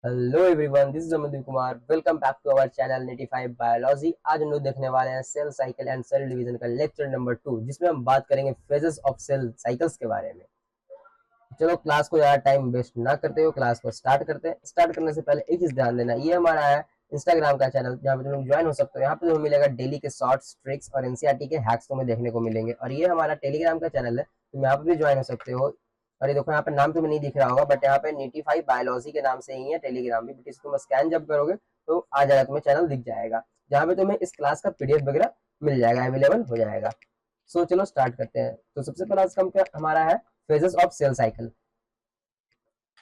Hello everyone, this is Amandeep Kumar. Welcome back to our channel नेटिफाई biology. आज हम लोग देखने वाले हैं cell cycle and cell division का लेक्चर नंबर 2, जिसमें हम बात करेंगे फेजेस ऑफ सेल साइकिल्स के बारे में। चलो क्लास को ज़्यादा टाइम वेस्ट ना करते हुए क्लास को स्टार्ट करते हैं। स्टार्ट करने से पहले एक चीज ध्यान देना, ये हमारा है इंस्टाग्राम का चैनल जहाँ पे तुम लोग ज्वाइन हो सकते हो। यहाँ पे तुम्हें मिलेगा डेली के शॉर्ट्स, ट्रिक्स और एनसीईआरटी के हैक्स तुम्हें देखने को मिलेंगे। और ये हमारा टेलीग्राम का चैनल है, तुम यहाँ पे भी ज्वाइन हो सकते हो। और ये देखो यहाँ पे नाम तुम्हें नहीं दिख रहा होगा, बट यहाँ पे नेटिफाई बायोलॉजी के नाम से ही है टेलीग्राम भी। बट तुम स्कैन जब करोगे तो आ जाएगा, तुम्हें चैनल दिख जाएगा जहाँ पे तुम्हें इस क्लास का पीडीएफ वगैरह मिल जाएगा, अवेलेबल हो जाएगा। सो चलो स्टार्ट करते हैं। तो सबसे पहला हमारा है फेजेस ऑफ सेल साइकिल।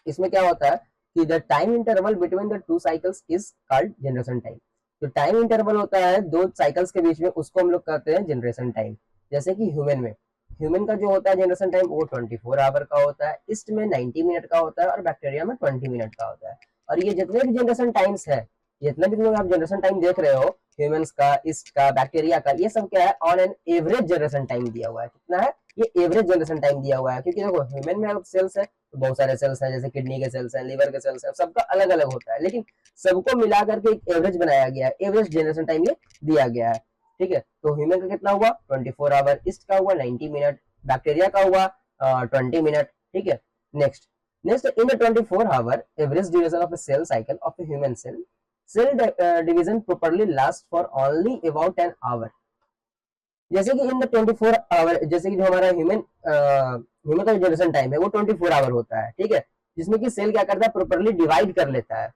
इसमें क्या होता है कि the time interval between the two cycles is called generation time. जो टाइम इंटरवल होता है दो साइकिल्स के बीच में, उसको हम लोग कहते हैं जनरेशन टाइम। जैसे कि ह्यूमन का जो होता है जनरेशन टाइम वो 24 आवर का होता है, ईस्ट में 90 मिनट का होता है और बैक्टीरिया में 20 मिनट का होता है। और ये जितने भी जनरेशन टाइम्स है, जितने भी लोग आप जनरेशन टाइम देख रहे हो, ह्यूमंस का, ईस्ट का, बैक्टीरिया का, ये सब क्या है, on an average generation time दिया हुआ है। कितना है? ये एवरेज जनरेशन टाइम दिया हुआ है। क्योंकि देखो ह्यूमन में सेल्स है तो बहुत सारे सेल्स हैं, जैसे किडनी के सेल्स हैं, लिवर के सेल्स हैं, सबका अलग अलग होता है, लेकिन सबको मिला करके एक एवरेज बनाया गया है, एवरेज जनरेशन टाइम ये दिया गया है। ठीक है, तो ह्यूमन का कितना हुआ 24 आवर, ईस्ट का हुआ 90 मिनट, बैक्टीरिया का हुआ 20 मिनट। ठीक है, next next in the 24 hour average duration of a cell cycle of a human cell division properly lasts for only about an hour। जैसे कि इन द 24 आवर, जैसे कि जो हमारा ह्यूमन का जनरेशन टाइम है वो 24 आवर होता है। ठीक है, जिसमें कि सेल क्या करता है, प्रॉपर्ली डिवाइड कर लेता है।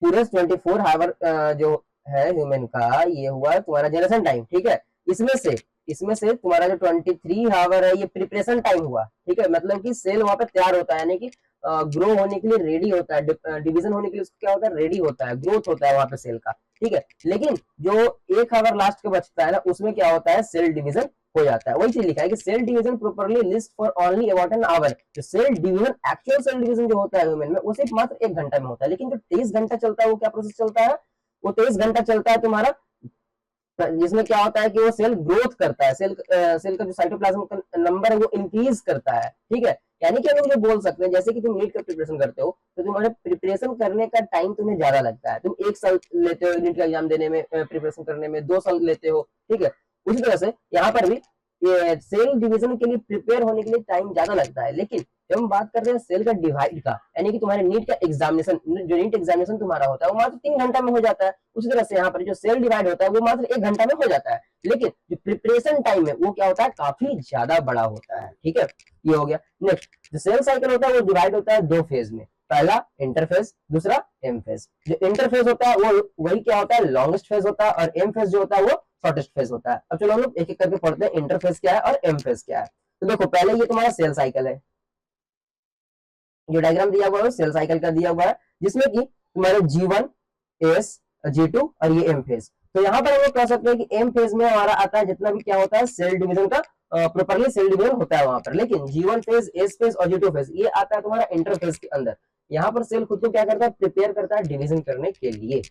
पूरे 24 आवर जो है ह्यूमन का, ये हुआ तुम्हारा जनरेशन टाइम। ठीक है, इसमें से तुम्हारा जो 23 आवर है ये प्रिपरेशन टाइम हुआ। ठीक है, मतलब कि सेल वहां पे तैयार होता है, यानी कि ग्रो होने के लिए रेडी होता है, डिवीजन होने के लिए उसको क्या होता है, रेडी होता है, ग्रोथ होता है वहां पे सेल का। ठीक है, लेकिन जो एक आवर लास्ट के बचता है ना, उसमें क्या होता है, सेल डिवीजन हो जाता है। वही चीज लिखा है कि cell division properly list for only about an hour. जो cell division, actual cell division जो होता है ह्यूमन में, वो सिर्फ मात्र 1 घंटा में होता है। लेकिन जो 23 घंटा चलता है वो क्या प्रोसेस चलता है, वो 23 घंटा चलता है तुम्हारा, जिसमें क्या होता है कि वो सेल ग्रोथ करता है, सेल का जो साइटोप्लाज्म का नंबर है वो इंक्रीज करता है। ठीक है, यानी कि हम लोग बोल सकते हैं, जैसे कि तुम नीट का प्रिपरेशन करते हो तो तुम्हारे प्रिपरेशन करने का टाइम तुम्हें ज्यादा लगता है। तुम 1 साल लेते हो नीट का एग्जाम देने में, प्रिपरेशन करने में 2 साल लेते हो। ठीक है, उसी तरह से यहाँ पर भी ये सेल डिवीजन के लिए प्रिपेयर होने के लिए टाइम ज्यादा लगता है। लेकिन जब हम बात कर रहे हैं सेल का डिवाइड का, यानी कि तुम्हारे नीट का एग्जामिनेशन, जो नीट एग्जामिनेशन तुम्हारा होता है वो मात्र 3 घंटा में हो जाता है। उसी तरह से यहाँ पर जो सेल डिवाइड होता है वो मात्र 1 घंटा में हो जाता है। लेकिन जो प्रिपरेशन टाइम है वो क्या होता है, काफी ज्यादा बड़ा होता है। ठीक है, ये हो गया। नेक्स्ट, जो सेल साइकिल होता है वो डिवाइड होता है 2 फेज में। पहला इंटरफेज, दूसरा एम फेज। जो इंटरफेज होता है वो वही क्या होता है, लॉन्गेस्ट फेज होता है, और एम फेज जो होता है वो शॉर्टेस्ट फेज होता है। अब चलो हम लोग एक एक करके पढ़ते हैं, इंटरफेज क्या है और एम फेज क्या है। तो देखो पहले ये तुम्हारा सेल साइकिल है, जो डायग्राम दिया हुआ है सेल साइकिल का दिया हुआ है, जिसमें कि तुम्हारे G1, S, G2 और ये एम फेज। तो यहाँ पर हम लोग कह सकते हैं कि एम फेज में हमारा आता है जितना भी क्या होता है, सेल डिवीजन का प्रॉपर्ली सेल डिवीजन होता है वहां पर। लेकिन G1 फेज, S फेज और G2 फेज ये आता है तुम्हारा इंटरफेज के अंदर। यहाँ पर सेल खुद को क्या करता है, प्रिपेयर करता है डिवीजन करने के लिए।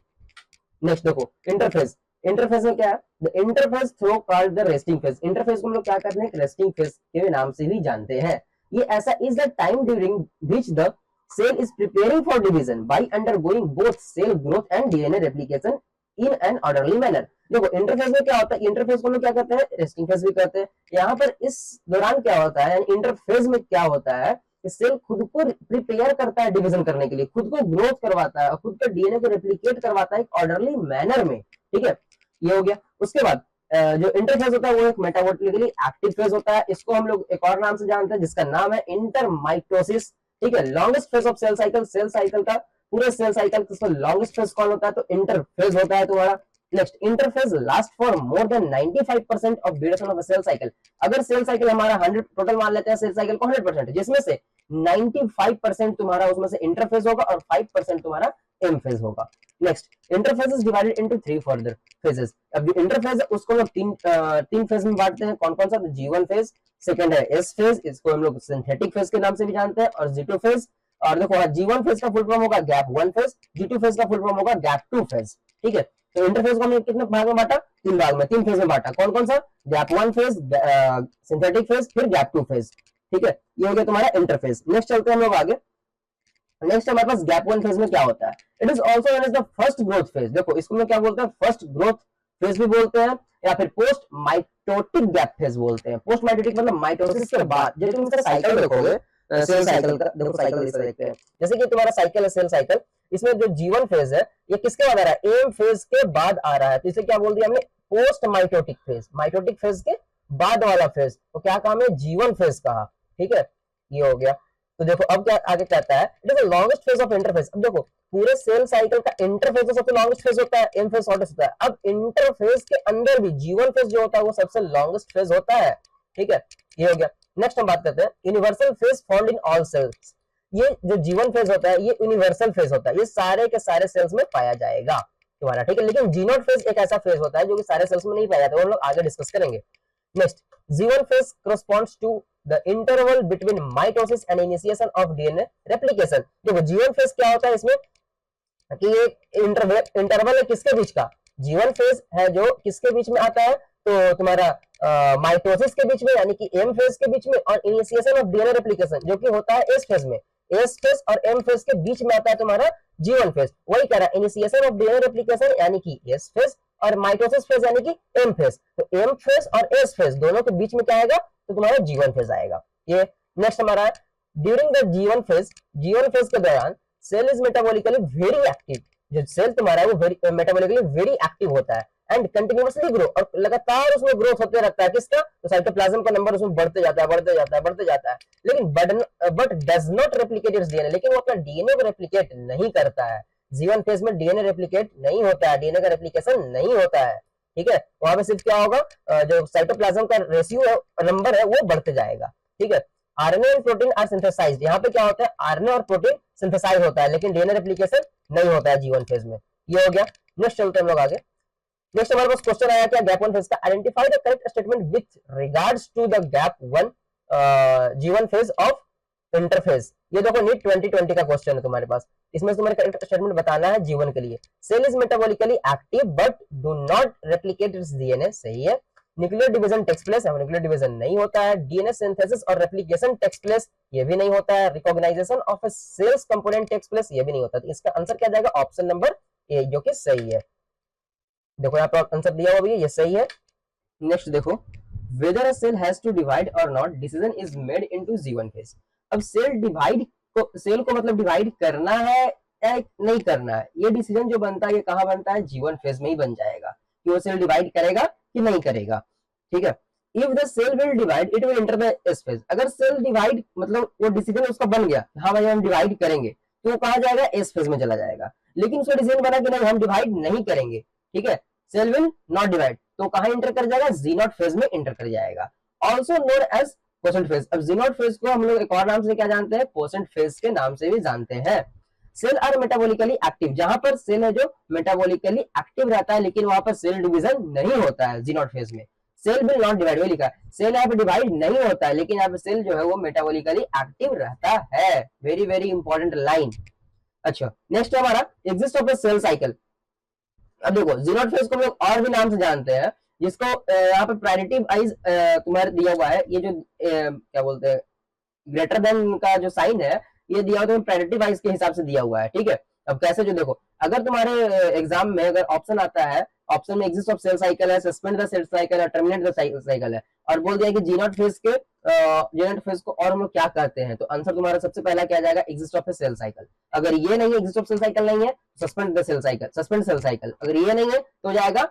नेक्स्ट देखो इंटरफेस। इंटरफेस में क्या है, the interphase though called the resting phase. Interphase को हम लोग क्या करते हैं, रेस्टिंग फेज के नाम से भी जानते हैं। ये ऐसा is the time during which the cell is preparing for division by undergoing both cell growth and DNA replication in an orderly manner. देखो इंटरफेस में क्या होता है, इंटरफेस को हम लोग क्या कहते हैं, रेस्टिंग फेज भी कहते हैं। यहाँ पर इस दौरान क्या होता है, इंटरफेज में क्या होता है, सेल खुद को प्रिपेयर करता है डिवीजन करने के लिए, खुद को ग्रोथ करवाता है, खुद का डीएनए को रेप्लिकेट करवाता है एक ऑर्डरली मैनर में। ठीक है, ये हो गया। उसके बाद जो इंटरफेज होता है वो एक मेटाबॉलिकली एक्टिव फेज होता है। इसको हम लोग एक और नाम से जानते हैं जिसका नाम है इंटरमाइटोसिस। ठीक है, longest phase of cell cycle का, पूरे सेल साइकिल का लॉन्गेस्ट फेज कौन होता है, तो इंटरफेज होता है तुम्हारा। Next, interphase last for more than 95% of duration of cell cycle. अगर सेल साइकिल हमारा 100 टोटल मान लेते हैं सेल साइकिल को 100%, जिसमें से 95% तुम्हारा उसमें से इंटरफेज होगा और 5% तुम्हारा एम फेज होगा। Next, interphase is divided into 3 further phases. अब जो इंटरफेज है उसको हम तीन फेज में बांटते हैं। कौन कौन सा, G1 फेज, सेकंड है एस फेज, इसको हम लोग सिंथेटिक फेज के नाम से भी जानते हैं, और G2 फेज। और देखो G1 फेज का फुल फॉर्म होगा गैप 1 फेज, G2 फेज का फुल फॉर्म होगा गैप 2 फेज। ठीक है, तो इंटरफेज को हमने कितने भाग में बांटा, 3 भाग में, 3 फेज में बांटा। कौन कौन सा, गैप 1 फेज, सिंथेटिक फेज, फिर गैप 2 फेज। ठीक है, ये हो गया तुम्हारा इंटरफेज। नेक्स्ट चलते हैं हम लोग आगे। नेक्स्ट हमारे पास गैप वन फेज में क्या होता है, it is also known as the first growth phase. देखो इसको में क्या बोलते हैं, फर्स्ट ग्रोथ फेज भी बोलते हैं या फिर पोस्ट माइटोटिक गैप फेज बोलते हैं। पोस्ट माइटोटिक मतलब माइटोसिस के बाद। जब तुम इसका साइकिल देखोगे सेल साइकिल का, देखो साइकिल इस तरह देखते हैं, जैसे कि तुम्हारा साइकिल है सेल साइकिल, इसमें जो जीवन फेज है ये किसके बाद आ रहा है, एम फेज के बाद आ रहा है, तो इसे क्या बोल दिया हमने, post mitotic phase. Mitotic phase के बाद वाला फेज तो क्या काम है, जीवन फेज कहा, ठीक है, ये हो गया। तो देखो अब क्या आगे कहता है, it is the longest phase of interphase. अब देखो पूरे सेल साइकिल का इंटरफेज तो सबसे लॉन्गेस्ट फेज होता है, एम फेज शॉर्टेस्ट होता है। अब इंटरफेज के अंदर भी जीवन फेज जो होता है वो सबसे लॉन्गेस्ट फेज होता है, ठीक है, ये हो गया। नेक्स्ट हम बात करते हैं universal phase found in all cells. ये जो जीवन फेज होता है ये यूनिवर्सल फेज होता है, ये सारे के सारे सेल्स में पाया जाएगा तुम्हारा, ठीक है। लेकिन जीनोट फेज एक ऐसा फेज होता है जो कि सारे सेल्स में नहीं पाया जाता है, वो हम लोग आगे डिस्कस करेंगे। Next G one phase corresponds to the interval between mitosis and initiation of DNA replication. देखो जीवन फेज क्या होता है इसमें कि ये इंटरवल है किसके बीच का, जीवन फेज है जो किसके बीच में आता है, तो तुम्हारा माइटोसिस के बीच में यानी कि एम फेज के बीच में, और इनिशिएशन ऑफ डीएनए रेप्लिकेशन जो कि होता है एस फेज में। एस फेज और एम फेज के बीच में आता है तुम्हारा जीवन फेज। वही कह रहा है इनिशिएशन ऑफ डीएनए रेप्लिकेशन यानी कि एस फेज और माइटोसिस फेज यानी कि एम फेज। तो एम फेज और एस फेज दोनों के बीच में क्या आएगा, तो तुम्हारा जीवन फेज आएगा। ये नेक्स्ट हमारा ड्यूरिंग द जीवन फेज के दौरान cell is metabolically very active. जो सेल तुम्हारा है वो मेटाबॉलिकली वेरी एक्टिव होता है एंड कंटिन्यूअसली ग्रो, और लगातार उसमें ग्रोथ होते रहता है किसका, तो साइटोप्लाज्म का नंबर उसमें बढ़ते जाता है। लेकिन but does not replicate its DNA, लेकिन वो अपना डीएनए को रेप्लिकेट नहीं करता है। जीवन फेज में डीएनए रेप्लिकेट नहीं होता है, डीएनए का रेप्लिकेशन नहीं होता है, ठीक है। वहां पे सिर्फ क्या होगा, जो साइटोप्लाज्म का रेशियो है, नंबर है, वो बढ़ते जाएगा, ठीक है। RNA and protein are synthesized, यहाँ पे क्या होता है, आरएनए और प्रोटीन सिंथेसाइज होता है लेकिन डीएनए रेप्लिकेशन नहीं होता है जीवन फेज में। ये हो गया। नेक्स्ट चलते हैं हम लोग आगे। नेक्स्ट हमारे पास क्वेश्चन आया क्या, गैप वन फेज का, identify the correct statement with regards to the gap one G one phase of interphase. ये देखो नीट 2020 का क्वेश्चन है तुम्हारे पास, इसमें तुम्हारे करेक्ट स्टेटमेंट बताना है जीवन के लिए। Cell is metabolically active but do not replicate its DNA, सही है। Nuclear division takes place, nuclear division नहीं होता है। डीएनए सिंथेसिस और रेप्लिकेशन टेक्स प्लेस, ये भी नहीं होता है। Recognization of a cells component takes place, ये भी नहीं होता है। इसका आंसर क्या जाएगा, ऑप्शन नंबर ए, जो कि सही है। देखो यहाँ पर आंसर दिया हुआ भी है, ये सही है। नेक्स्ट देखो, whether a cell has to divide or not, decision is made into G1 phase। अब सेल को मतलब डिवाइड करना है या नहीं करना है, ये डिसीजन जो बनता है ये कहाँ बनता है, जीवन फेज में ही बन जाएगा कि वो सेल डिवाइड करेगा कि नहीं करेगा, ठीक है। If the cell will divide it will enter the S phase. अगर सेल डिवाइड मतलब वो डिसीजन उसका बन गया, हाँ भाई हम डिवाइड करेंगे, तो वो कहाँ जाएगा, एस फेज में चला जाएगा। लेकिन उसका डिसीजन बना कि नहीं हम डिवाइड नहीं करेंगे, ठीक है, सेल विल नॉट डिवाइड, तो कहाँ इंटर कर जाएगा, जी नॉट फेज में इंटर कर जाएगा। Also known as quiescent phase. अब जी नॉट फेज को हम लोग एक और नाम से क्या जानते हैं, क्वोशंट फेज के नाम से भी जानते हैं। सेल आर मेटाबॉलिकली एक्टिव, जहां पर सेल है जो मेटाबॉलिकली एक्टिव रहता है लेकिन वहां पर सेल डिवीजन नहीं होता है जी नॉट फेज में। सेल विल नॉट डिवाइड, वो लिखा है, सेल यहाँ पे डिवाइड नहीं होता है लेकिन यहाँ पे सेल जो है वो मेटाबॉलिकली एक्टिव रहता है। Very very important line. अच्छा नेक्स्ट हमारा exit of the cell cycle. अब देखो जी नॉट फेज को हम लोग और भी नाम से जानते हैं, जिसको यहाँ पे प्रायोरिटी वाइज तुम्हारे दिया हुआ है, ये जो क्या बोलते हैं ग्रेटर देन का जो साइन है ये दिया हुआ है प्रायोरिटी वाइज के हिसाब से दिया हुआ है, ठीक है। अब कैसे, जो देखो अगर तुम्हारे एग्जाम में अगर ऑप्शन आता है, ऑप्शन में एग्जिस्ट ऑफ सेल साइकिल है, सस्पेंड द सेल साइकिल है, टर्मिनेट द साइकिल है, और बोल दिया कि जी नॉट फेज को और हम लोग क्या कहते हैं, तो आंसर तुम्हारा सबसे पहला क्या जाएगा, exist of a cell cycle. अगर ये नहीं है, एग्जिस्ट ऑफ सेल साइकिल नहीं है, suspend the cell cycle, suspend cell cycle. अगर ये नहीं है तो जाएगा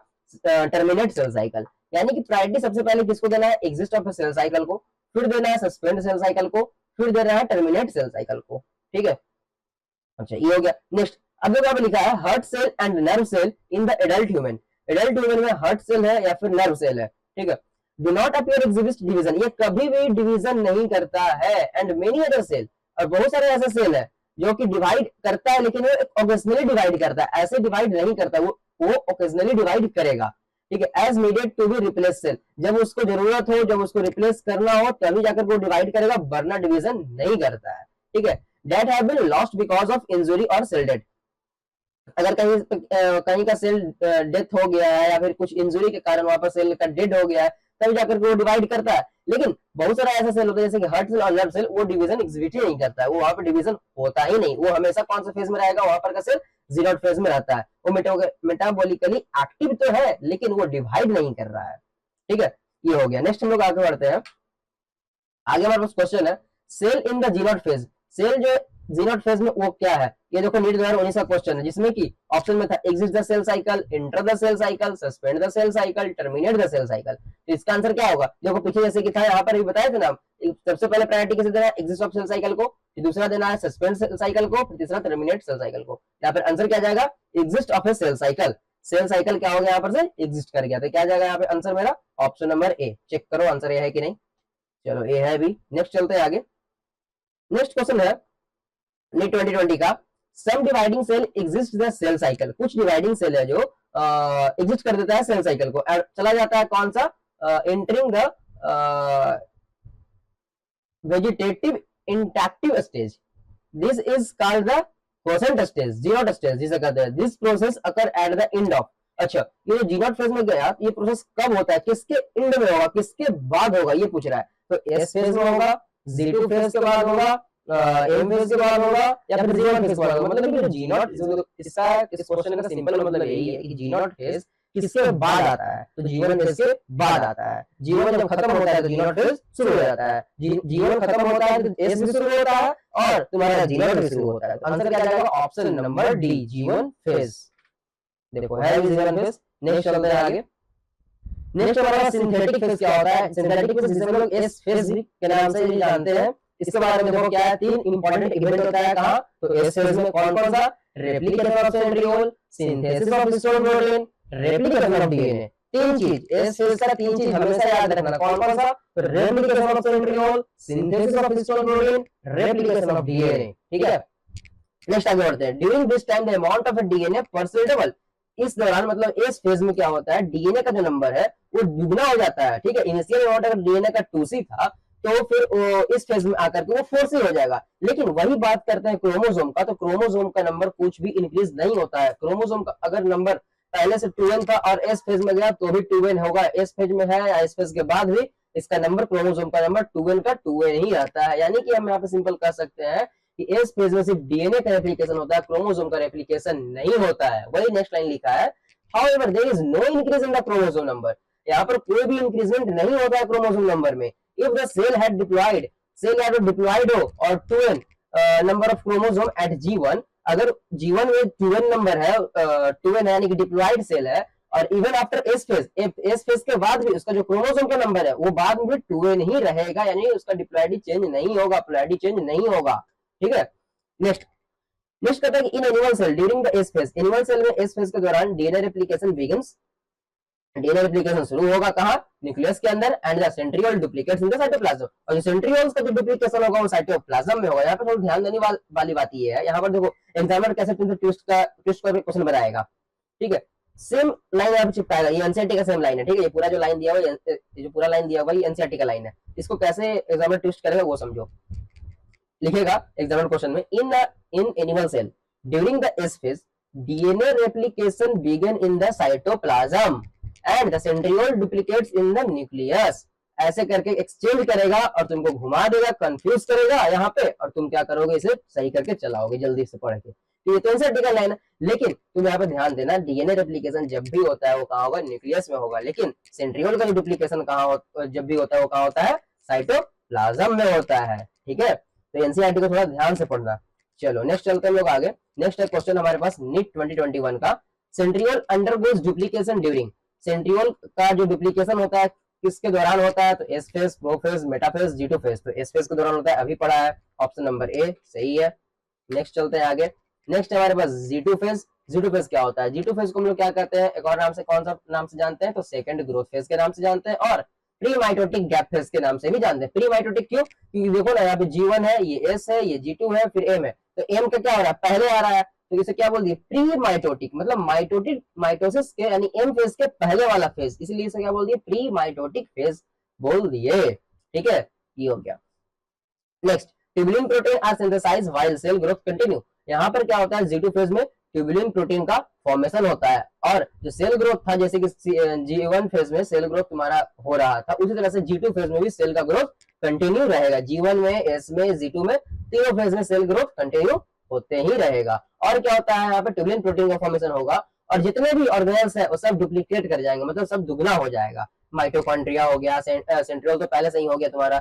टर्मिनेट सेल साइकिल। यानी कि प्रायोरिटी सबसे पहले किसको देना है, एग्जिस्ट ऑफ सेल साइकिल को, फिर देना है सस्पेंड सेल साइकिल को, फिर देना है टर्मिनेट सेल साइकिल को, ठीक है। अच्छा ये हो गया। नेक्स्ट अब देखो लिखा है heart cell and nerve cell in the adult human. Adult human में हार्ट सेल है या फिर नर्व सेल है, ठीक है। Do not appear exhibit division, ये कभी भी डिवीजन नहीं करता है। एंड मेनी अदर सेल, और बहुत सारे ऐसे सेल है जो कि डिवाइड करता है लेकिन वो ओकेजनली डिवाइड करता है, ऐसे डिवाइड नहीं करता, वो ओकेजनली डिवाइड करेगा, ठीक है। As needed to be replace cell, जब उसको जरूरत हो, जब उसको रिप्लेस करना हो तभी जाकर वो डिवाइड करेगा, वरना डिवीजन नहीं करता है, ठीक है। That have been lost because of injury और सेल डेथ, अगर कहीं का सेल डेथ हो गया है या फिर कुछ इंजुरी के कारण वहां पर सेल का डेड हो गया है, तभी जाकर के वो डिवाइड करता है। लेकिन बहुत सारा ऐसा सेल होता है जैसे कि हार्ट सेल और नर्व सेल, वो डिवीजन एग्जिबिट ही नहीं करता है, वो वहां पर डिवीजन होता ही नहीं, वो हमेशा कौन सा फेज में रहेगा, वहां पर का सेल जीरो फेज में रहता है। वो मेटाबॉलिकली एक्टिव तो है लेकिन वो डिवाइड नहीं कर रहा है। ठीक है, ये हो गया। नेक्स्ट हम लोग आगे बढ़ते हैं। आगे हमारे पास क्वेश्चन है cell in the G naught phase. Cell जो जीनोट फेज में वो क्या है, ये देखो नीट 2019 का क्वेश्चन है, जिसमें कि ऑप्शन में था exit the cell cycle, enter the cell cycle, suspend the cell cycle, terminate the cell cycle. तो इसका आंसर क्या होगा, देखो पीछे जैसे कि था यहाँ पर भी बताया था ना, सबसे पहले प्रायोरिटी किसे देना है, एग्जिट ऑफ सेल साइकिल को, फिर दूसरा देना है सस्पेंड सेल साइकिल को, फिर तीसरा टर्मिनेट सेल साइकिल को। यहाँ पर आंसर क्या जाएगा, exist of a cell cycle. Cell cycle क्या हो गया यहाँ पर से एग्जिस्ट कर गया, तो क्या जाएगा यहाँ पे आंसर मेरा ऑप्शन नंबर ए। चेक करो आंसर ये है कि नहीं। चलो ए है भी। नेक्स्ट चलते हैं आगे। नेक्स्ट क्वेश्चन है नीट 2020 का, some dividing cell exist the cell cycle. कुछ डिवाइडिंग सेल है जो एग्जिस्ट कर देता है सेल साइकिल को, चला जाता है कौन सा, entering the vegetative inactive stage, this is called the quiescent stage, G naught stage जिसे कहते हैं। This process occur at the end of, अच्छा ये जो जीनोट फेज में गया, ये प्रोसेस कब होता है, किसके एंड में होगा, किसके बाद होगा, ये पूछ रहा है। तो एस फेज में होगा, जी2 फेज के बाद होगा, एम फेज के बाद होगा, या फिर जी1 फेज के बाद होगा। मतलब कि जीनोट, इसका इस क्वेश्चन का सिंपल मतलब यही है कि जीनोट फेज किसके बाद आता है, तो जीवन फेज के बाद आता है। जीवन जब खत्म होता है तो जीनोट फेज शुरू हो जाता है, जीवन खत्म होता है तो एस भी शुरू होता है और तुम्हारा जीनोट भी शुरू होता है। तो आंसर क्या जाएगा, ऑप्शन नंबर डी, जीवन फेज। देखो है जीवन फेज। नेक्स्ट चलते हैं आगे। नेक्स्ट हमारा सिंथेटिक फेज क्या होता है, सिंथेटिक फेज जिसे हम लोग एस फेज के नाम से भी जानते हैं। इसके बारे में देखो क्या है, तीन इंपॉर्टेंट इवेंट होता है कहां, तो एस फेज में कौन कौन सा, replication of centriole, synthesis of histone protein, replication of DNA. तीन चीज एस फेज का, तीन चीज हमेशा याद रखना, कौन कौन सा, तो replication of centriole, synthesis of histone protein, replication of DNA. ठीक है, नेक्स्ट आगे बढ़ते हैं। During this time the amount of DNA परसेंटेबल, इस दौरान मतलब इस फेज में क्या होता है, डीएनए का जो नंबर है वो दुगना हो जाता है। ठीक है, इनिशियल अमाउंट अगर डीएनए का 2C था तो फिर इस फेज में आकर के वो 4C हो जाएगा। लेकिन वही बात करते हैं क्रोमोसोम का, तो क्रोमोसोम का नंबर कुछ भी इंक्रीज नहीं होता है। क्रोमोसोम का अगर नंबर पहले से 2n था और एस फेज में गया तो भी 2n होगा, एस फेज में है या एस फेज के बाद भी इसका नंबर, क्रोमोसोम का नंबर 2n का 2n ही रहता है। यानी कि हम यहाँ पे सिंपल कह सकते हैं कि एस फेज में सिर्फ डीएनए का रेप्लिकेशन होता है, क्रोमोसोम का रेप्लिकेशन नहीं होता है। वही नेक्स्ट लाइन लिखा है, however there is no increase in the chromosome number, यहाँ पर कोई भी इंक्रीजमेंट नहीं होता है क्रोमोसोम नंबर में। if the cell had diploid, cell या तो डिप्लॉइड हो और 2n number of chromosome eight G1, अगर G1 में 2n नंबर है, 2n यानी कि डिप्लॉइड सेल है, और even after S phase, S phase के बाद भी उसका जो क्रोमोसोम का नंबर है वो बाद में 2n ही रहेगा, यानी उसका डिप्लॉइडी चेंज नहीं होगा, प्लॉइडी चेंज नहीं होगा। ठीक है, नेक्स्ट कहता है कि in animal cell during the S phase, animal cell में एस फेज के दौरान DNA replication begins, DNA replication शुरू होगा कहां, न्यूक्लियस के अंदर, and the centriole duplicates in the cytoplasm, और जो सेंट्रियोल्स का जो डुप्लीकेशन होगा वो साइटोप्लाज्म में होगा। यहाँ पे थोड़ा ध्यान देने वाली बात ये है, यहाँ पर देखो एग्जामिनर कैसे तुमसे ट्विस्ट का क्वेश्चन बताएगा। ठीक है, सेम लाइन यहाँ पे चिपकाएगा, ये एनसीईआरटी का सेम लाइन है। ठीक है, ये पूरा जो लाइन दिया हुआ है, जो पूरा लाइन दिया हुआ है एनसीईआरटी का लाइन है, इसको कैसे एग्जामिनर ट्विस्ट करेगा वो समझो। लिखेगा एग्जामिनर क्वेश्चन में, in animal cell during the S phase DNA replication begin in the cytoplasm and the centriole duplicates in the nucleus, ऐसे करके एक्सचेंज करेगा और तुमको घुमा देगा, कंफ्यूज करेगा यहाँ पे, और तुम क्या करोगे, इसे सही करके चलाओगे जल्दी से पढ़ के। तो ये तो एनसीईआरटी का लाइन है, लेकिन तुम यहाँ पे ध्यान देना, डीएनए रेप्लिकेशन जब भी होता है वो कहाँ होगा, न्यूक्लियस में होगा, लेकिन सेंट्रियोल का डुप्लीकेशन कहाँ जब भी होता है वो कहाँ होता है, साइटोप्लाज्म में होता है। ठीक है, तो एनसीईआरटी को थोड़ा ध्यान से पढ़ना। चलो नेक्स्ट चलते हैं लोग आगे। नेक्स्ट है क्वेश्चन हमारे पास नीट 2021 का, centriole undergoes duplication during, centriole का जो डुप्लीकेशन होता है किसके दौरान होता है, तो S phase, prophase, metaphase, G2 phase. तो एस फेज के दौरान होता है, अभी पढ़ा है, ऑप्शन नंबर ए सही है। नेक्स्ट चलते हैं आगे। नेक्स्ट हमारे पास जी2 फेज। जी2 फेज क्या होता है, जी2 फेज को हम लोग क्या कहते हैं, एक और नाम से, कौन सा नाम से जानते हैं, तो सेकंड ग्रोथ फेज के नाम से जानते हैं, और प्री माइटोटिक गैप फेज के नाम से भी जानते हैं। प्री माइटोटिक क्यों, क्योंकि देखो ना यहाँ पे G1 है, ये S है, ये G2 है, फिर M है, तो M का क्या हो रहा है, पहले आ रहा है, तो इसे क्या बोल दिए, प्री माइटोटिक, मतलब माइटोसिस के यानी M फेज के पहले वाला फेज, इसलिए इसे क्या बोल दिए, प्री माइटोटिक फेज बोल दिए। ठीक है, ये हो गया। Next, tubulin protein are synthesised while cell growth continue, यहाँ पर क्या होता है, G2 फेज में ट्यूबुलिन प्रोटीन का फॉर्मेशन होता है। और जो सेल ग्रोथ था, जैसे कि G1 फेज में सेल ग्रोथ तुम्हारा हो रहा था, उसी तरह से G2 फेज में भी सेल का ग्रोथ कंटिन्यू रहेगा। G1 में, S में, G2 में, तीनों फेज में सेल ग्रोथ कंटिन्यू होते ही रहेगा। और क्या होता है, यहाँ पे ट्यूबुलिन प्रोटीन का फॉर्मेशन होगा और जितने भी ऑर्गेनेल्स है वो सब डुप्लीकेट कर जाएंगे, मतलब सब दुगना हो जाएगा। माइटोकॉन्ड्रिया हो गया, सेंट्रियोल तो पहले से ही हो गया तुम्हारा,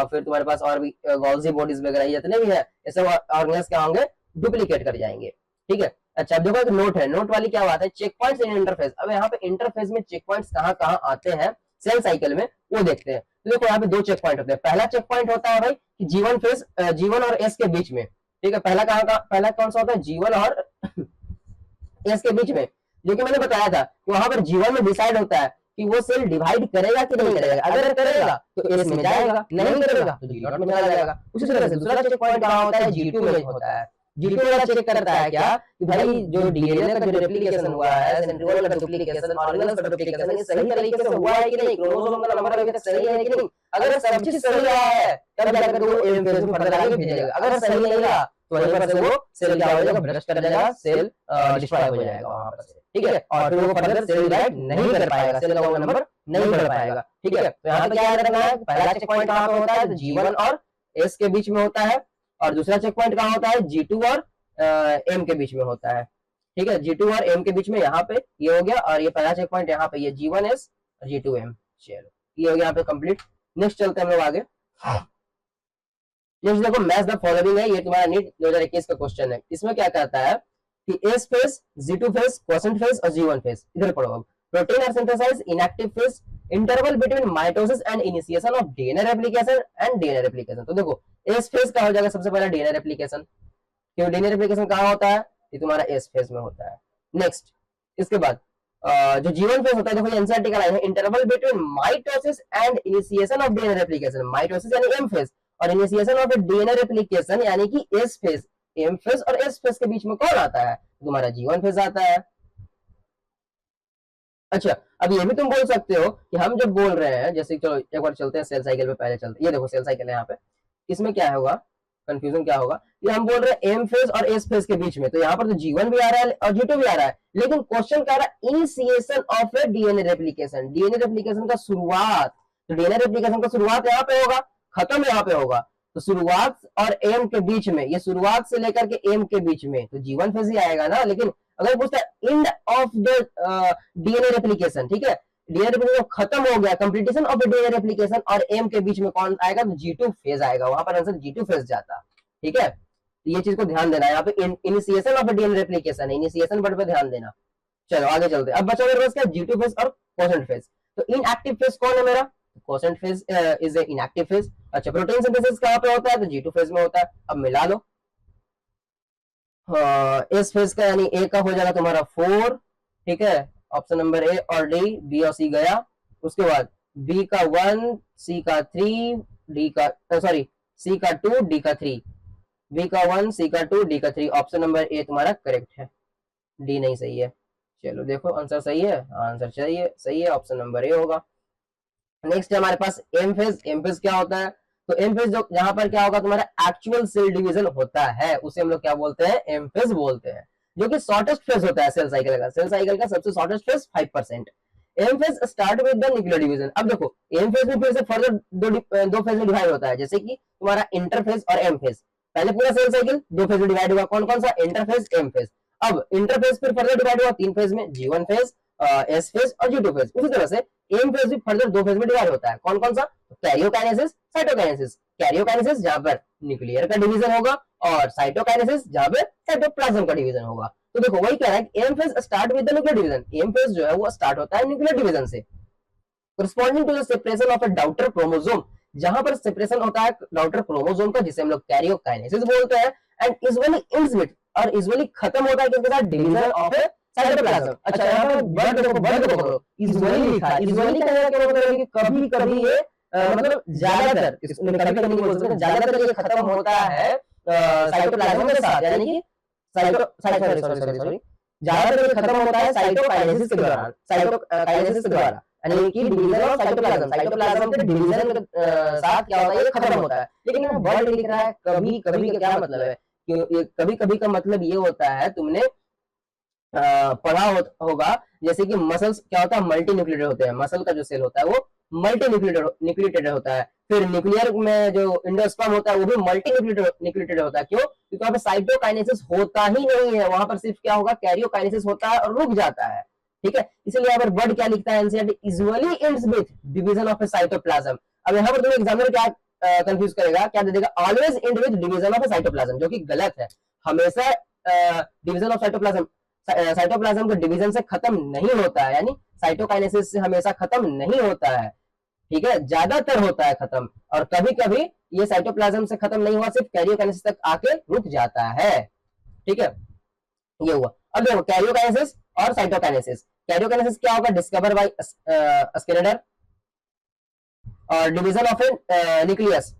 फिर तुम्हारे पास और भी गोल्जी बॉडीज वगैरह जितने भी है ये सब ऑर्गेनेल्स क्या होंगे, डुप्लीकेट कर जाएंगे। ठीक है। अच्छा, अब देखो एक नोट है, नोट वाली क्या बात है, चेक पॉइंट्स इन इंटरफेस। अब यहाँ पे इंटरफेस में चेक पॉइंट्स कहाँ कहाँ आते हैं सेल साइकिल में, वो देखते हैं। तो देखो यहाँ पे दो चेक पॉइंट होते हैं। पहला चेक पॉइंट होता है भाई कि G1 फेज, G1 और S के बीच में। ठीक है, पहला कहाँ का, पहला कौन सा होता है, G1 और S के बीच में, जो कि मैंने बताया था वहां पर G1 में डिसाइड होता है कि वो सेल डिवाइड करेगा कि नहीं करेगा। अगर करेगा तो S में जाएगा, नहीं करेगा तो G0 में चला जाएगा। उसी तरह से दूसरा चेक पॉइंट कहाँ होता है, G2 में होता है। G2 वाला चेक करता है क्या कि भाई जो डीएनए का जो रेप्लिकेशन हुआ है, सेंट्रियोल का डुप्लीकेशन, ऑर्गेनेल्स का डुप्लीकेशन, ये सही तरीके से हुआ है कि नहीं, क्रोमोसोम का नंबर वगैरह सही है कि नहीं। अगर सब चीज सही रहा है तब जाकर वो एम फेज में फर्दर आगे भेजेगा। अगर सही नहीं रहा तो वहीं पर से वो सेल क्या हो जाएगा, भ्रष्ट कर जाएगा, सेल डिस्ट्रॉय हो जाएगा वहां पर से। ठीक है, और फिर वो फर्दर सेल डिवाइड नहीं कर पाएगा, सेल का वो नंबर नहीं बढ़ पाएगा। ठीक है, तो यहाँ पे क्या याद रखना है, पहला चेक पॉइंट कहाँ पे होता है, G1 और S के बीच में होता है, और दूसरा चेक पॉइंट कहाँ होता है, G2 और M के बीच में होता है। ठीक है, G2 और M के बीच में यहाँ पे ये हो गया, और ये पहला चेक पॉइंट यहाँ पे ये G1S और G2M। चलो ये हो गया यहाँ पे कंप्लीट। नेक्स्ट चलते हैं हम लोग आगे। नेक्स्ट देखो, मैच द फॉलोइंग है, ये तुम्हारा नीट 2021 का क्वेश्चन है। इसमें क्या कहता है कि S phase, G2 phase, quotient phase और G1 फेज। इधर पढ़ो अब। Protein are synthesised in active phase, interval between mitosis and initiation of DNA replication and DNA replication. तो देखो S फेज का हो जाएगा सबसे पहले डीएनए रेप्लिकेशन, क्यों डीएनए रेप्लिकेशन कहाँ होता है, ये तुम्हारा S फेज में होता है। नेक्स्ट इसके बाद जो G1 फेज होता है, देखो एनसीईआरटी का लाइन है, interval between mitosis and initiation of DNA replication. Mitosis यानी M फेज और इनिशिएशन ऑफ डीएनए रेप्लिकेशन यानी कि S फेज। M फेज और S फेज के बीच में कौन आता है, तुम्हारा G1 फेज आता है। अच्छा, अब ये भी तुम बोल सकते हो कि हम जब बोल रहे हैं, जैसे चलो एक बार चलते हैं सेल साइकिल पे, पहले चलते हैं। ये देखो सेल साइकिल है यहाँ पे, इसमें क्या होगा, कंफ्यूजन क्या होगा, ये हम बोल रहे हैं M फेज और S फेज के बीच में, तो यहाँ पर तो G1 भी आ रहा है और G2 भी आ रहा है, लेकिन क्वेश्चन कह रहा है initiation of A DNA replication, DNA replication का शुरुआत। तो डीएनए रेप्लिकेशन का शुरुआत यहाँ पे होगा, खत्म यहाँ पे होगा। तो शुरुआत और M के बीच में, ये शुरुआत से लेकर के M के बीच में, तो G1 फेज ही आएगा ना। लेकिन अगर पूछता है end of the DNA replication, ठीक है, डीएनए रेप्लिकेशन खत्म हो गया, कंप्लीटेशन ऑफ डीएनए रेप्लिकेशन और M के बीच में कौन आएगा, तो G2 फेज आएगा, वहां पर आंसर G2 फेज जाता। ठीक है, ये चीज को ध्यान देना है, यहाँ पे इनिशिएशन ऑफ डीएनए रेप्लिकेशन है, इनिशिएशन वर्ड पे ध्यान देना। चलो आगे चलते हैं। अब बचा मेरे पास क्या, G2 फेज और क्वोशेंट फेज। तो इनएक्टिव फेज कौन है मेरा, quotient phase is a inactive phase. अच्छा, प्रोटीन सिंथेसिस कहाँ पे होता है, तो G2 फेज में होता है। अब मिला लो, इस फेज का यानी ए का हो जाएगा तुम्हारा 4, ठीक है, ऑप्शन नंबर ए और डी, बी और सी गया। उसके बाद बी का 1, सी का 3, डी का सॉरी सी का 2, डी का 3, बी का 1, सी का 2, डी का 3। ऑप्शन नंबर ए तुम्हारा करेक्ट है, डी नहीं सही है। चलो देखो आंसर सही है, आंसर सही है, ऑप्शन नंबर ए होगा। नेक्स्ट है हमारे पास एम फेज। एम फेज क्या होता है, तो एम फेज जो यहाँ पर क्या होगा, तुम्हारा एक्चुअल सेल डिवीजन होता है, उसे हम लोग क्या बोलते हैं, एम फेज बोलते हैं, जो कि शॉर्टेस्ट फेज होता है सेल साइकिल का। सेल साइकिल का सबसे shortest phase 5%। M phase start with the nuclear division. अब देखो एम फेज में फिर से फर्दर दो फेज में डिवाइड होता है, जैसे कि तुम्हारा इंटरफेज और एम फेज। पहले पूरा सेल साइकिल दो फेज में डिवाइड हुआ, कौन कौन सा, इंटरफेज, एम फेज। अब इंटरफेज फिर फर्दर डिवाइड हुआ 3 फेज में, G1 फेज, S फेज और G2 फेज। उसी तरह से एम फेज भी फर्दर 2 फेज में डिवाइड होता है, कौन कौन सा, कैरियोकाइनेसिस, साइटोकाइनेसिस। कैरियोकाइनेसिस जहां पर न्यूक्लियर का डिवीजन होगा और साइटोकाइनेसिस जहां पर साइटोप्लाज्म का डिवीजन होगा। तो देखो वही कह रहा है कि M phase start with the nuclear division. M phase जो है वो स्टार्ट होता है न्यूक्लियर डिवीजन से, corresponding to the separation of a daughter chromosome, जहां पर सेपरेशन होता है डॉटर क्रोमोसोम का, जिसे हम लोग कैरियोकाइनेसिस बोलते हैं, एंड यूजुअली एंड्स विद, और यूजुअली खत्म होता है किसके साथ, डिवीजन ऑफ ए साइटोप्लाज्म। अच्छा यहां पर वर्ड देखो, वर्ड को पकड़ो, यूजुअली लिखा है। यूजुअली का क्या मतलब है कि कभी कभी ये मतलब ज्यादातर, इसमें कभी कभी नहीं बोल सकते, ज्यादातर ये खत्म होता है साइटोप्लाज्म के साथ, यानी कि सॉरी ज्यादातर ये खत्म होता है साइटोकाइनेसिस के दौरान, साइटोकाइनेसिस के द्वारा, यानी कि डिवीजन ऑफ साइटोप्लाज्म, साइटोप्लाज्म के डिवीजन के साथ क्या होता है, ये खत्म होता है। लेकिन यहाँ वर्ड लिख रहा है कभी कभी का क्या मतलब है, कि कभी कभी का मतलब ये होता है, तुमने पढ़ा होगा, जैसे कि मसल्स क्या होता है, मल्टी न्यूक्लिएटेड होते हैं, मसल का जो सेल होता है वो मल्टी न्यूक्लिएटेड होता है। फिर न्यूक्लियर में जो एंडोस्पर्म होता है वो भी मल्टी न्यूक्लिएटेड होता है। क्यों? क्योंकि वहां पे साइटोकाइनेसिस होता ही नहीं है, वहां पर सिर्फ क्या होगा, कैरियोकाइनेसिस होता है और रुक जाता है। ठीक है, इसलिए यहाँ पर वर्ड क्या लिखता है NCERT, usually ends with division of A cytoplasm. अब यहाँ पर तुम्हें एग्जामिनर क्या कंफ्यूज करेगा, क्या दे देगा, always and with division of A cytoplasm, जो कि गलत है। हमेशा डिवीजन ऑफ साइटोप्लाज्म, साइटोप्लाज्म का डिवीजन से खत्म नहीं होता है, यानी साइटोकाइनेसिस से हमेशा खत्म नहीं होता है। ठीक है, ज्यादातर होता है खत्म, और कभी कभी ये साइटोप्लाज्म से खत्म नहीं हुआ, सिर्फ कैरियोकाइनेसिस तक आके रुक जाता है। ठीक है, ये हुआ। अब देखो कैरियोकाइनेसिस और साइटोकाइनेसिस। कैरियोकाइनेसिस क्या होगा, डिस्कवर बाय स्केलेटर और डिवीजन ऑफ ए न्यूक्लियस।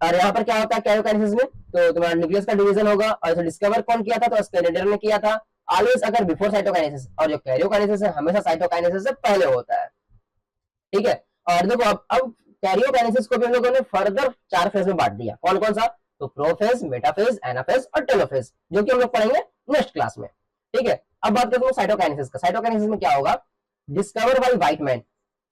और यहाँ पर क्या होता है कैरियोकाइनेसिस में, तो तुम्हारा न्यूक्लियस का डिवीजन होगा, और डिस्कवर कौन किया था, तो स्केलेटर ने किया था, ऑलवेज अगर बिफोर साइटोकाइनेसिस। और जो कैरियोकाइनेसिस है हमेशा साइटोकाइनेसिस से पहले होता है। ठीक है, और देखो अब कैरियोकाइनेसिस को भी हम लोगों ने फर्दर 4 फेज में बांट दिया। कौन कौन सा, तो प्रोफेज, मेटाफेज, एनाफेज और टेलोफेज, जो कि हम लोग पढ़ेंगे नेक्स्ट क्लास में। ठीक है, अब बात करते हैं साइटोकाइनेसिस का। साइटोकाइनेसिस में क्या होगा, डिस्कवर बाय व्हाइटमैन।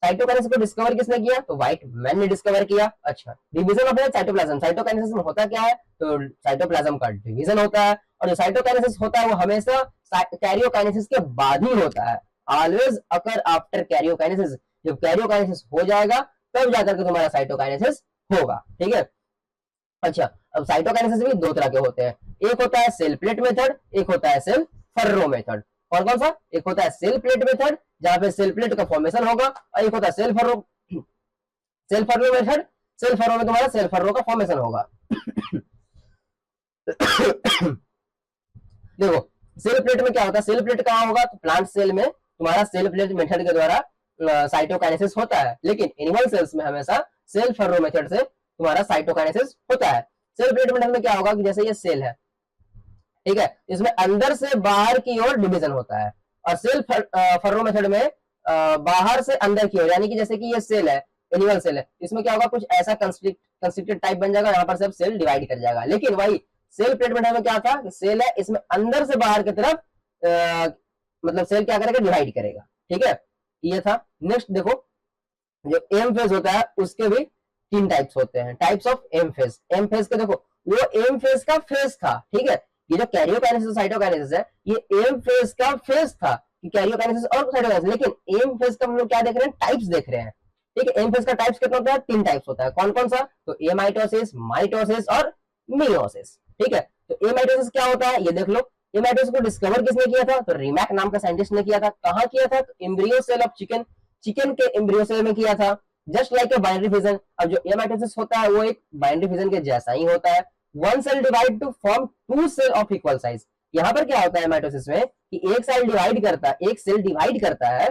साइटोकाइनेसिस को डिस्कवर किसने किया, तो व्हाइटमैन ने डिस्कवर किया। अच्छा, डिवीजन ऑफ साइटोप्लाज्म। साइटोकाइनेसिस में होता क्या है, तो साइटोप्लाज्म का डिवीजन होता है, और जो साइटोकाइनेसिस होता है वो हमेशा कैरियोकाइनेसिस के बाद ही होता है, ऑलवेज अकर आफ्टर कैरियोकाइनेसिस। जब कैरियोकाइनेसिस हो जाएगा तब जाकर के तुम्हारा साइटोकाइनेसिस होगा। ठीक है, अच्छा, अब साइटोकाइनेसिस भी 2 तरह के होते हैं, एक होता है सेल प्लेट मेथड, एक होता है सेल फर्रो मेथड। कौन कौन सा, एक होता है सेल प्लेट मेथड जहां पे सेल प्लेट का फॉर्मेशन होगा, और एक होता है cell furrow method. Cell furrow में तुम्हारा सेल फर्रो का फॉर्मेशन होगा। देखो सेल प्लेट में क्या होता है, सेल प्लेट कहाँ होगा, तो प्लांट सेल में तुम्हारा सेल प्लेट मेथड के द्वारा साइटोकाइनेसिस होता है, लेकिन एनिमल सेल्स में हमेशा सेल फर्रो मेथड से तुम्हारा साइटोकाइनेसिस होता है। सेल प्लेट मेथड में क्या होगा कि जैसे ये सेल है, ठीक है, इसमें अंदर से बाहर की ओर डिवीजन होता है, और सेल फर्रो मेथड में बाहर से अंदर की ओर, यानी कि जैसे कि ये सेल है, एनिमल सेल है, इसमें क्या होगा, कुछ ऐसा कंस्ट्रिक्टेड टाइप बन जाएगा, यहाँ पर सब सेल डिवाइड कर जाएगा। लेकिन वही सेल प्लेट मेथड में क्या था, सेल है, इसमें अंदर से बाहर की तरफ मतलब सेल क्या करेगा, डिवाइड करेगा। ठीक है, ये था। नेक्स्ट देखो, जो एम फेज होता है उसके भी 3 टाइप्स होते हैं, types of M phase. M phase के देखो, वो एम फेज का फेज था। ठीक है, ये जो कैरियोकाइनेसिस साइटोकाइनेसिस है, ये एम फेज का फेज था, कि कैरियोकाइनेसिस और साइटोकाइनेसिस। लेकिन एम फेज का हम लोग क्या देख रहे हैं, टाइप्स देख रहे हैं। ठीक है, एम फेज का टाइप्स कितना होता है, 3 टाइप्स होता है। कौन कौन सा, तो एमाइटोसिस, माइटोसिस और मियोसिस। ठीक है, तो एमाइटोसिस क्या होता है, ये देख लो। एमाइटोसिस को डिस्कवर किसने किया था, तो रिमैक नाम का साइंटिस्ट ने किया था। कहाँ किया था, तो embryo cell of chicken, chicken के एम्ब्रियो सेल में किया था। Just like a binary fission. अब जो एमाइटोसिस होता है वो एक बाइनरी फिजन के जैसा ही होता है। One cell divide to form 2 cell of equal size. यहाँ पर क्या होता है एमाइटोसिस में, कि एक सेल डिवाइड करता है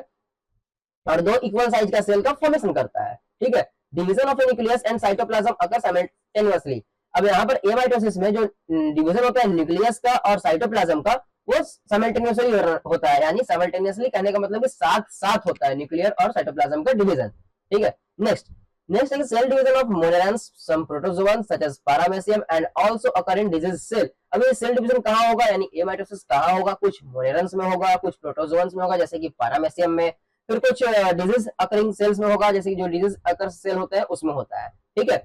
और 2 इक्वल साइज का सेल का फॉर्मेशन करता है। ठीक है, division of A nucleus and cytoplasm occur simultaneously. अब यहाँ पर एमाइटोसिस में जो डिवीजन होता है न्यूक्लियस का और साइटोप्लाज्म का, वो साइमल्टेनियसली होता है, यानी साइमल्टेनियसली कहने का मतलब कि साथ साथ होता है न्यूक्लियर और साइटोप्लाज्म का डिवीजन। ठीक है, next is cell division of monorans, some protozoans such as paramecium and also occur in disease cell। अब ये सेल डिवीजन कहाँ होगा, यानी एमाइटोसिस कहाँ होगा, कुछ मोनेरंस में होगा, कुछ प्रोटोजोन्स में होगा, जैसे कि पारामेसियम में, फिर कुछ डिजीज अकरिंग सेल्स में होगा, जैसे कि जो डिजीज अकर सेल होता है उसमें होता है। ठीक है,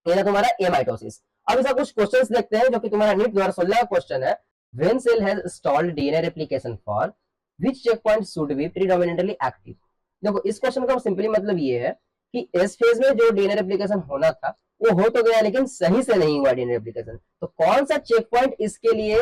ये तुम्हारा एमाइटोसिस। अब इसका कुछ क्वेश्चंस देखते हैं जो कि तुम्हारा नीट 2016 का क्वेश्चन है। When cell has stalled DNA replication for which checkpoint should be predominantly active. देखो इस क्वेश्चन का सिंपली मतलब ये है कि इस फेज में जो डीएनए रेप्लिकेशन होना था वो हो तो गया, लेकिन सही से नहीं हुआ डीएनए रेप्लिकेशन। तो कौन सा चेक पॉइंट इसके लिए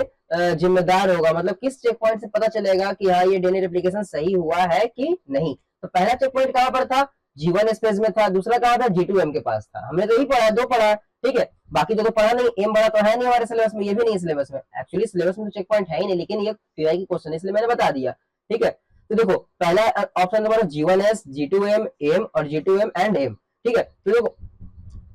जिम्मेदार होगा, मतलब किस चेक पॉइंट से पता चलेगा कि हाँ ये डीएनए रेप्लिकेशन सही हुआ है कि नहीं। तो पहला चेक पॉइंट कहां पर था, G1 स्पेस में था, दूसरा कहां था, G2M के पास था। हमने तो ही पढ़ा, 2 पढ़ा। ठीक है, बाकी जो तो पढ़ा नहीं, एम बड़ा तो है नहीं हमारे सिलेबस में, ये भी नहीं सिलेबस में, एक्चुअली सिलेबस में तो चेक पॉइंट है ही नहीं, लेकिन ये पीआई की क्वेश्चन इसलिए मैंने बता दिया। ठीक है, तो देखो पहला option number G1S, G2M, M और G2M एंड M। ठीक है, तो देखो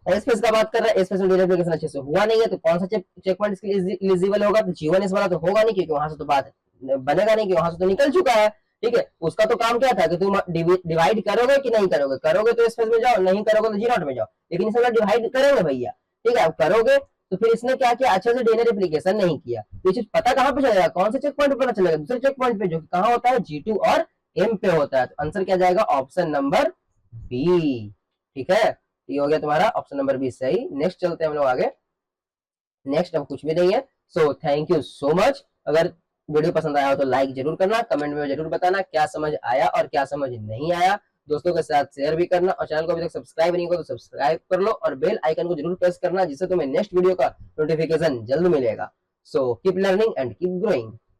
एस फेज का बात कर रहा है, एस फेज में रेप्लिकेशन अच्छे से हुआ नहीं है, तो कौन सा चेक पॉइंट इसके लिए एलिजिबल होगा, तो G1S वाला तो होगा नहीं, क्योंकि वहां से तो बात बनेगा नहीं, कि वहां से तो निकल चुका है। ठीक है, उसका तो काम क्या था कि तुम डिवाइड करोगे कि नहीं करोगे, करोगे तो इस फेज में जाओ, नहीं करोगे तो G0 में जाओ, लेकिन इसमें डिवाइड करेंगे भैया। ठीक है, करोगे तो फिर इसने क्या किया, अच्छे से डीएनए रेप्लिकेशन नहीं किया, तो ये चीज पता कहाँ पे चलेगा, कौन से चेक पॉइंट पर पता चलेगा, दूसरे चेक पॉइंट पे, जो कहाँ होता है, G2 और M पे होता है। तो आंसर क्या जाएगा, ऑप्शन नंबर बी। ठीक है, ये हो गया तुम्हारा ऑप्शन नंबर बी सही। नेक्स्ट चलते हैं हम लोग आगे। नेक्स्ट अब कुछ भी नहीं है। So thank you so much. अगर वीडियो पसंद आया हो तो लाइक जरूर करना, कमेंट में जरूर बताना क्या समझ आया और क्या समझ नहीं आया, दोस्तों के साथ शेयर भी करना, और चैनल को अभी तक सब्सक्राइब नहीं किया तो सब्सक्राइब कर लो और बेल आइकन को जरूर प्रेस करना, जिससे तुम्हें नेक्स्ट वीडियो का नोटिफिकेशन जल्द मिलेगा। So keep learning and keep growing.